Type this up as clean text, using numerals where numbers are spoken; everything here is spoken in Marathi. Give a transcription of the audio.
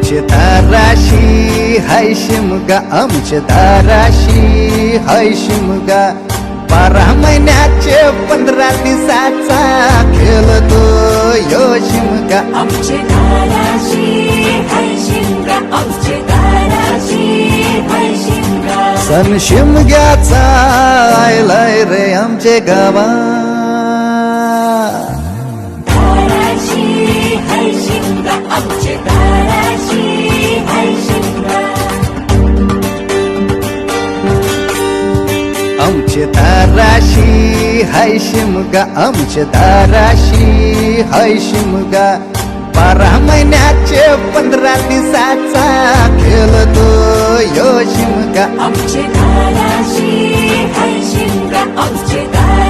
आमचे दाराशी हाय शिमगा, आमचे दाराशी हाय शिमगा. 12 महिन्याचे 15 दिवसाचा खेळतो यो शिमगा. आमचे दाराशी हाय शिमगा, आमचे दाराशी हाय शिमगा. सण शिमग्याचा आयलाय रे आमचे गावा. दाराशी हाय शिमगा, आमचे दाराशी हाय शिमगा. आमचे दाराशी हाय शिमगा, आमचे दाराशी हाय शिमगा. 12 महिन्याचे 15 दिवसाचा खेळतो यो शिमगा. आमचे दाराशी हाय शिमगा, आमचे दाराशी